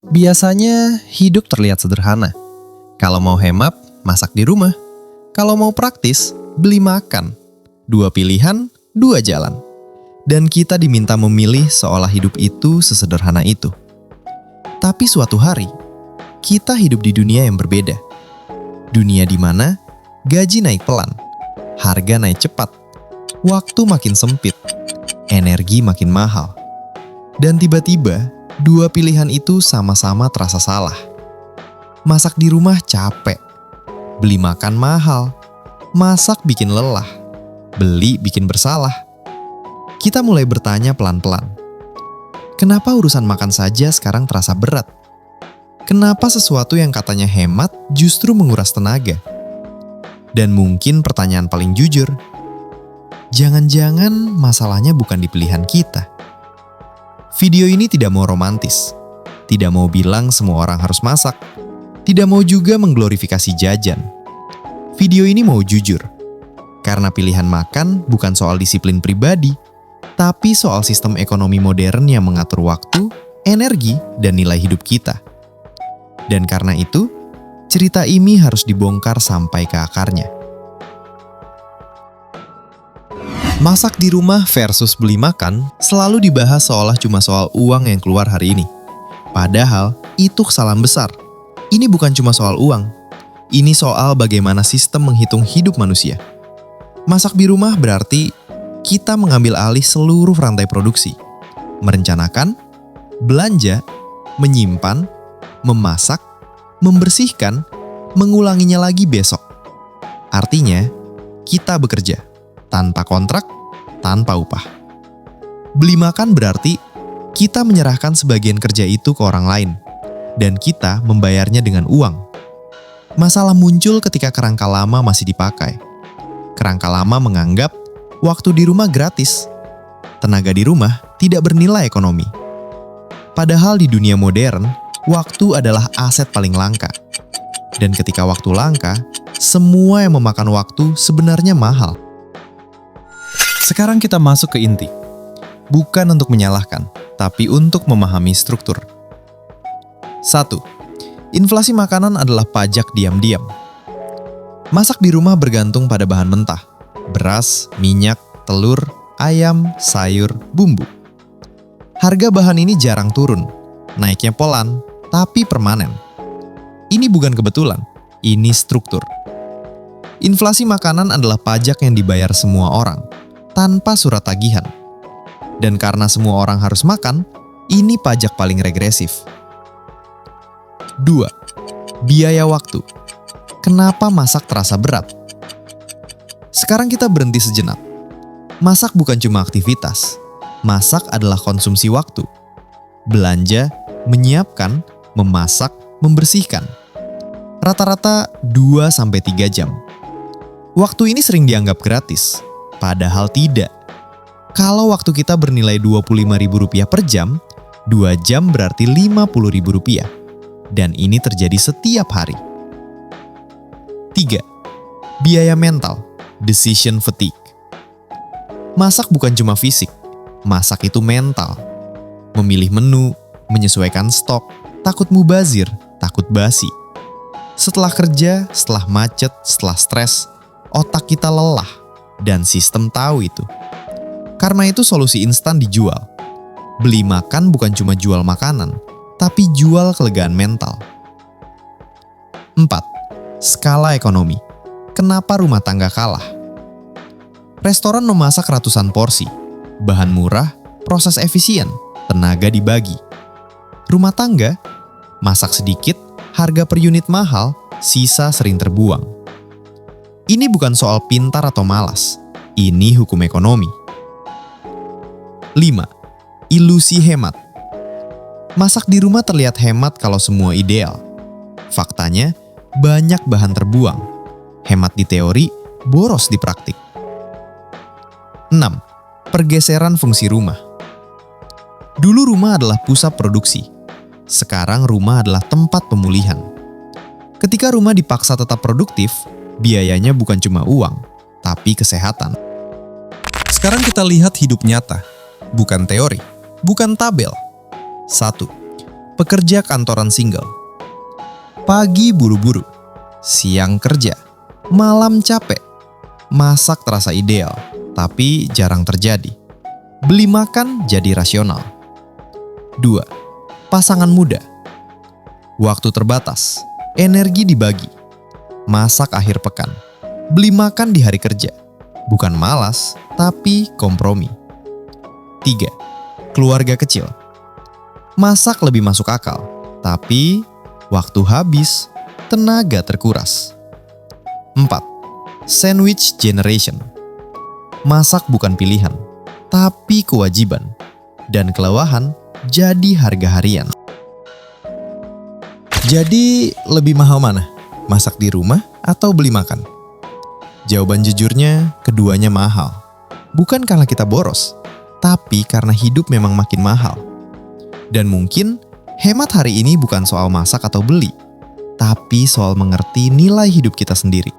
Biasanya hidup terlihat sederhana. Kalau mau hemat, masak di rumah. Kalau mau praktis, beli makan. Dua pilihan, dua jalan. Dan kita diminta memilih seolah hidup itu sesederhana itu. Tapi suatu hari, kita hidup di dunia yang berbeda. Dunia di mana gaji naik pelan, harga naik cepat, waktu makin sempit, energi makin mahal. Dan tiba-tiba, dua pilihan itu sama-sama terasa salah. Masak di rumah capek, beli makan mahal, masak bikin lelah, beli bikin bersalah. Kita mulai bertanya pelan-pelan, kenapa urusan makan saja sekarang terasa berat? Kenapa sesuatu yang katanya hemat justru menguras tenaga? Dan mungkin pertanyaan paling jujur, jangan-jangan masalahnya bukan di pilihan kita. Video ini tidak mau romantis, tidak mau bilang semua orang harus masak, tidak mau juga mengglorifikasi jajan. Video ini mau jujur, karena pilihan makan bukan soal disiplin pribadi, tapi soal sistem ekonomi modern yang mengatur waktu, energi, dan nilai hidup kita. Dan karena itu, cerita ini harus dibongkar sampai ke akarnya. Masak di rumah versus beli makan selalu dibahas seolah cuma soal uang yang keluar hari ini. Padahal, itu kesalahan besar. Ini bukan cuma soal uang. Ini soal bagaimana sistem menghitung hidup manusia. Masak di rumah berarti kita mengambil alih seluruh rantai produksi. Merencanakan, belanja, menyimpan, memasak, membersihkan, mengulanginya lagi besok. Artinya, kita bekerja tanpa kontrak, tanpa upah. Beli makan berarti kita menyerahkan sebagian kerja itu ke orang lain, dan kita membayarnya dengan uang. Masalah muncul ketika kerangka lama masih dipakai. Kerangka lama menganggap waktu di rumah gratis, tenaga di rumah tidak bernilai ekonomi. Padahal di dunia modern, waktu adalah aset paling langka. Dan ketika waktu langka, semua yang memakan waktu sebenarnya mahal. Sekarang kita masuk ke inti. Bukan untuk menyalahkan, tapi untuk memahami struktur. 1. Inflasi makanan adalah pajak diam-diam. Masak di rumah bergantung pada bahan mentah. Beras, minyak, telur, ayam, sayur, bumbu. Harga bahan ini jarang turun. Naiknya pelan, tapi permanen. Ini bukan kebetulan, ini struktur. Inflasi makanan adalah pajak yang dibayar semua orang, tanpa surat tagihan. Dan karena semua orang harus makan, ini pajak paling regresif. 2. Biaya waktu. Kenapa masak terasa berat? Sekarang kita berhenti sejenak. Masak bukan cuma aktivitas. Masak adalah konsumsi waktu. Belanja, menyiapkan, memasak, membersihkan. Rata-rata 2-3 jam. Waktu ini sering dianggap gratis. Padahal tidak. Kalau waktu kita bernilai Rp25.000 per jam, 2 jam berarti Rp50.000. Dan ini terjadi setiap hari. 3. Biaya mental, decision fatigue. Masak bukan cuma fisik, masak itu mental. Memilih menu, menyesuaikan stok, takut mubazir, takut basi. Setelah kerja, setelah macet, setelah stres, otak kita lelah. Dan sistem tahu itu. Karena itu solusi instan dijual. Beli makan bukan cuma jual makanan, tapi jual kelegaan mental. 4. Skala ekonomi. Kenapa rumah tangga kalah? Restoran memasak ratusan porsi. Bahan murah, proses efisien, tenaga dibagi. Rumah tangga, masak sedikit, harga per unit mahal, sisa sering terbuang. Ini bukan soal pintar atau malas. Ini hukum ekonomi. 5. Ilusi hemat. Masak di rumah terlihat hemat kalau semua ideal. Faktanya, banyak bahan terbuang. Hemat di teori, boros di praktik. 6. Pergeseran fungsi rumah. Dulu rumah adalah pusat produksi. Sekarang rumah adalah tempat pemulihan. Ketika rumah dipaksa tetap produktif, biayanya bukan cuma uang, tapi kesehatan. Sekarang kita lihat hidup nyata, bukan teori, bukan tabel. 1. pekerja kantoran single. Pagi buru-buru, siang kerja, malam capek. Masak terasa ideal, tapi jarang terjadi. Beli makan jadi rasional. 2. Pasangan muda. Waktu terbatas, energi dibagi. Masak akhir pekan, beli makan di hari kerja. Bukan malas, tapi kompromi. 3. Keluarga kecil. Masak lebih masuk akal, tapi waktu habis, tenaga terkuras. 4. Sandwich generation. Masak bukan pilihan, tapi kewajiban. Dan kelelahan jadi harga harian. Jadi lebih mahal mana? Masak di rumah atau beli makan? Jawaban jujurnya, keduanya mahal. Bukan karena kita boros, tapi karena hidup memang makin mahal. Dan mungkin hemat hari ini bukan soal masak atau beli, tapi soal mengerti nilai hidup kita sendiri.